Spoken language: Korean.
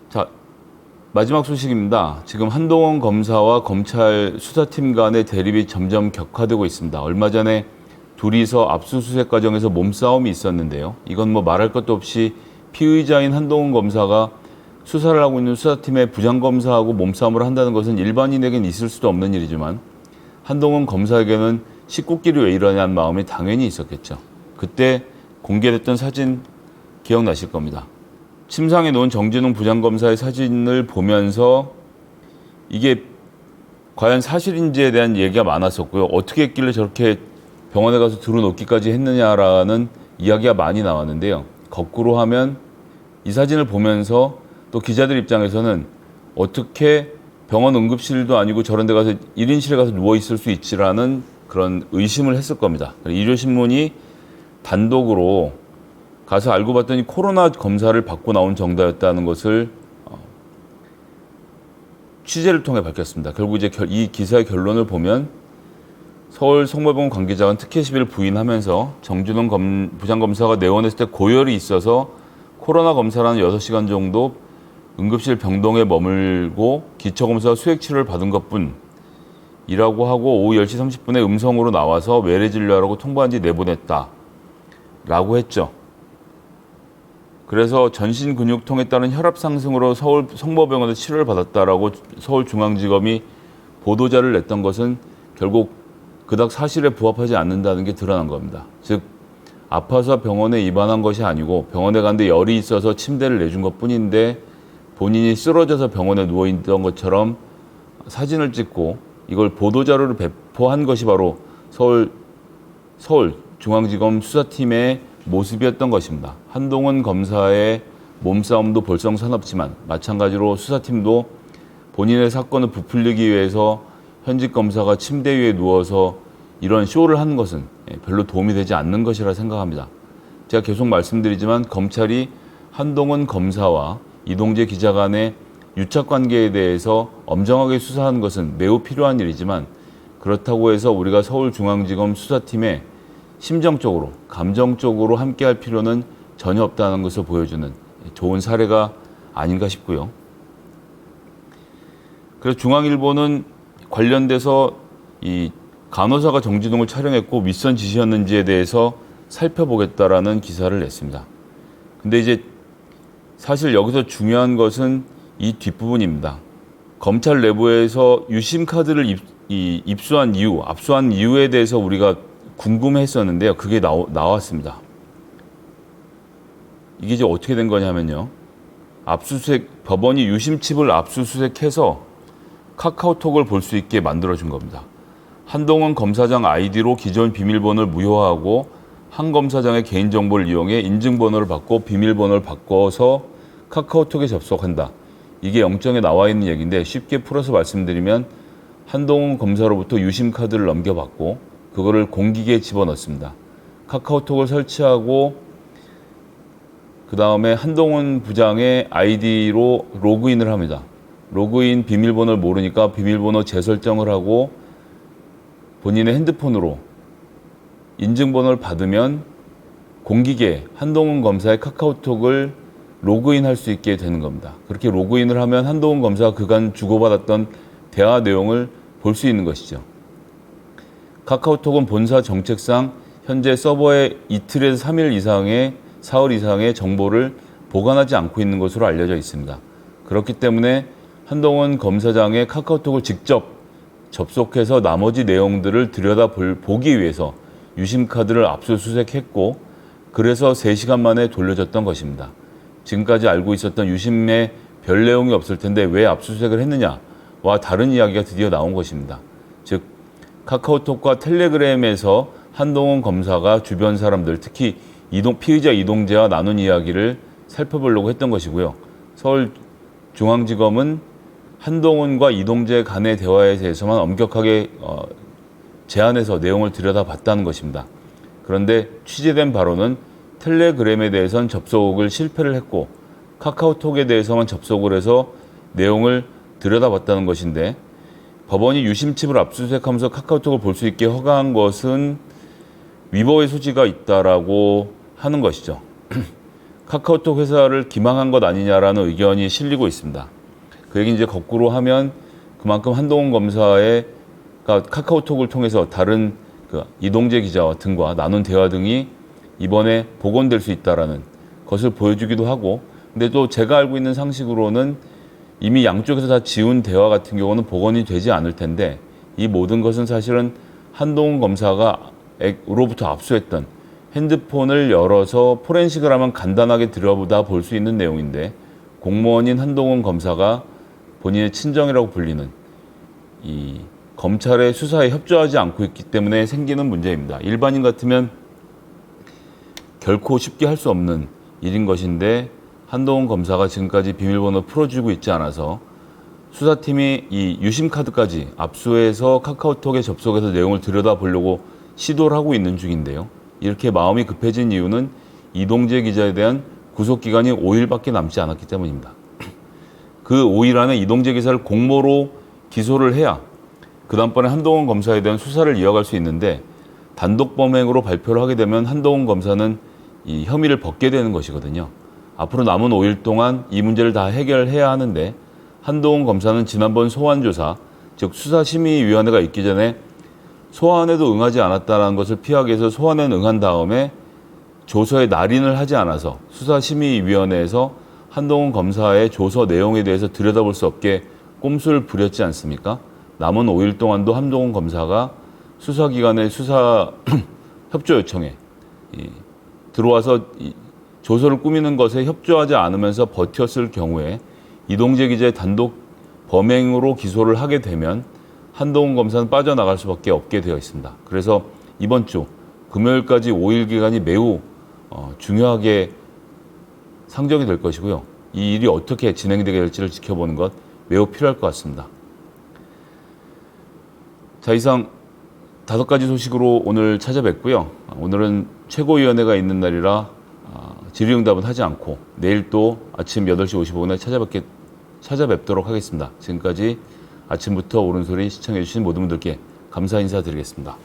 자, 마지막 소식입니다. 지금 한동훈 검사와 검찰 수사팀 간의 대립이 점점 격화되고 있습니다. 얼마 전에 둘이서 압수수색 과정에서 몸싸움이 있었는데요. 이건 뭐 말할 것도 없이 피의자인 한동훈 검사가 수사를 하고 있는 수사팀의 부장검사하고 몸싸움을 한다는 것은 일반인에겐 있을 수도 없는 일이지만 한동훈 검사에게는 식구끼리 왜 이러냐는 마음이 당연히 있었겠죠. 그때 공개됐던 사진 기억나실 겁니다. 침상에 놓은 정진웅 부장검사의 사진을 보면서 이게 과연 사실인지에 대한 얘기가 많았었고요. 어떻게 했길래 저렇게 병원에 가서 들어놓기까지 했느냐라는 이야기가 많이 나왔는데요. 거꾸로 하면 이 사진을 보면서 또 기자들 입장에서는 어떻게 병원 응급실도 아니고 저런 데 가서 1인실에 가서 누워있을 수 있지라는 그런 의심을 했을 겁니다. 일요신문이 단독으로 가서 알고 봤더니 코로나 검사를 받고 나온 정도였다는 것을 취재를 통해 밝혔습니다. 결국 이제 이 기사의 결론을 보면 서울 성모병원 관계자가 특혜 시비를 부인하면서 정진웅 부장검사가 내원했을 때 고열이 있어서 코로나 검사라는 6시간 정도 응급실 병동에 머물고 기초검사 수액치료를 받은 것뿐이라고 하고 오후 10시 30분에 음성으로 나와서 외래 진료하라고 통보한 뒤 내보냈다라고 했죠. 그래서 전신 근육통에 따른 혈압 상승으로 서울 성모병원에서 치료를 받았다라고 서울중앙지검이 보도자를 냈던 것은 결국 그닥 사실에 부합하지 않는다는 게 드러난 겁니다. 즉 아파서 병원에 입원한 것이 아니고 병원에 갔는데 열이 있어서 침대를 내준 것뿐인데 본인이 쓰러져서 병원에 누워있던 것처럼 사진을 찍고 이걸 보도자료로 배포한 것이 바로 서울중앙지검 수사팀의 모습이었던 것입니다. 한동훈 검사의 몸싸움도 볼썽사납지만 마찬가지로 수사팀도 본인의 사건을 부풀리기 위해서 현직 검사가 침대 위에 누워서 이런 쇼를 한 것은 별로 도움이 되지 않는 것이라 생각합니다. 제가 계속 말씀드리지만 검찰이 한동훈 검사와 이동재 기자 간의 유착관계에 대해서 엄정하게 수사하는 것은 매우 필요한 일이지만 그렇다고 해서 우리가 서울중앙지검 수사팀에 심정적으로, 감정적으로 함께할 필요는 전혀 없다는 것을 보여주는 좋은 사례가 아닌가 싶고요. 그래서 중앙일보는 관련돼서 이 간호사가 정진웅을 촬영했고 윗선 지시였는지에 대해서 살펴보겠다라는 기사를 냈습니다. 근데 이제 사실 여기서 중요한 것은 이 뒷부분입니다. 검찰 내부에서 유심 카드를 입수한 이유, 압수한 이유에 대해서 우리가 궁금했었는데요. 그게 나왔습니다. 이게 이제 어떻게 된 거냐면요. 법원이 유심칩을 압수수색해서 카카오톡을 볼 수 있게 만들어준 겁니다. 한동훈 검사장 아이디로 기존 비밀번호를 무효화하고 한 검사장의 개인정보를 이용해 인증번호를 받고 비밀번호를 바꿔서 카카오톡에 접속한다. 이게 영장에 나와 있는 얘기인데 쉽게 풀어서 말씀드리면 한동훈 검사로부터 유심카드를 넘겨받고 그거를 공기계에 집어넣습니다. 카카오톡을 설치하고 그 다음에 한동훈 부장의 아이디로 로그인을 합니다. 로그인 비밀번호를 모르니까 비밀번호 재설정을 하고 본인의 핸드폰으로 인증번호를 받으면 공기계 한동훈 검사의 카카오톡을 로그인할 수 있게 되는 겁니다. 그렇게 로그인을 하면 한동훈 검사가 그간 주고받았던 대화 내용을 볼 수 있는 것이죠. 카카오톡은 본사 정책상 현재 서버에 이틀에서 3일 이상의 사흘 이상의 정보를 보관하지 않고 있는 것으로 알려져 있습니다. 그렇기 때문에 한동훈 검사장의 카카오톡을 직접 접속해서 나머지 내용들을 들여다보기 위해서 유심카드를 압수수색했고 그래서 3시간 만에 돌려줬던 것입니다. 지금까지 알고 있었던 유심에 별 내용이 없을 텐데 왜 압수수색을 했느냐와 다른 이야기가 드디어 나온 것입니다. 즉 카카오톡과 텔레그램에서 한동훈 검사가 주변 사람들 특히 피의자 이동재와 나눈 이야기를 살펴보려고 했던 것이고요. 서울중앙지검은 한동훈과 이동재 간의 대화에 대해서만 엄격하게 제안해서 내용을 들여다봤다는 것입니다. 그런데 취재된 바로는 텔레그램에 대해서는 접속을 실패를 했고 카카오톡에 대해서만 접속을 해서 내용을 들여다봤다는 것인데 법원이 유심칩을 압수수색하면서 카카오톡을 볼 수 있게 허가한 것은 위법의 소지가 있다라고 하는 것이죠. 카카오톡 회사를 기망한 것 아니냐라는 의견이 실리고 있습니다. 그 얘기 이제 거꾸로 하면 그만큼 한동훈 검사의 카카오톡을 통해서 다른 이동재 기자와 등과 나눈 대화 등이 이번에 복원될 수 있다라는 것을 보여주기도 하고, 근데 또 제가 알고 있는 상식으로는 이미 양쪽에서 다 지운 대화 같은 경우는 복원이 되지 않을 텐데, 이 모든 것은 사실은 한동훈 검사가 으로부터 압수했던 핸드폰을 열어서 포렌식을 하면 간단하게 들여다 볼 수 있는 내용인데, 공무원인 한동훈 검사가 본인의 친정이라고 불리는 이 검찰의 수사에 협조하지 않고 있기 때문에 생기는 문제입니다. 일반인 같으면 결코 쉽게 할 수 없는 일인 것인데, 한동훈 검사가 지금까지 비밀번호 풀어주고 있지 않아서 수사팀이 이 유심카드까지 압수해서 카카오톡에 접속해서 내용을 들여다보려고 시도를 하고 있는 중인데요. 이렇게 마음이 급해진 이유는 이동재 기자에 대한 구속기간이 5일밖에 남지 않았기 때문입니다. 그 5일 안에 이동재 기자를 공모로 기소를 해야 그 다음번에 한동훈 검사에 대한 수사를 이어갈 수 있는데, 단독 범행으로 발표를 하게 되면 한동훈 검사는 이 혐의를 벗게 되는 것이거든요. 앞으로 남은 5일 동안 이 문제를 다 해결해야 하는데, 한동훈 검사는 지난번 소환조사, 즉 수사심의위원회가 있기 전에 소환에도 응하지 않았다는 것을 피하기 위해서 소환에 응한 다음에 조서에 날인을 하지 않아서 수사심의위원회에서 한동훈 검사의 조서 내용에 대해서 들여다볼 수 없게 꼼수를 부렸지 않습니까? 남은 5일 동안도 한동훈 검사가 수사기관의 수사 협조 요청에 들어와서 조서를 꾸미는 것에 협조하지 않으면서 버텼을 경우에 이동재 기자의 단독 범행으로 기소를 하게 되면 한동훈 검사는 빠져나갈 수밖에 없게 되어 있습니다. 그래서 이번 주 금요일까지 5일 기간이 매우 중요하게 상정이 될 것이고요. 이 일이 어떻게 진행되게 될지를 지켜보는 것 매우 필요할 것 같습니다. 자, 이상 5가지 소식으로 오늘 찾아뵙고요. 오늘은 최고위원회가 있는 날이라 질의응답은 하지 않고 내일 또 아침 8시 55분에 찾아뵙도록 하겠습니다. 지금까지 아침부터 옳은 소리 시청해주신 모든 분들께 감사 인사드리겠습니다.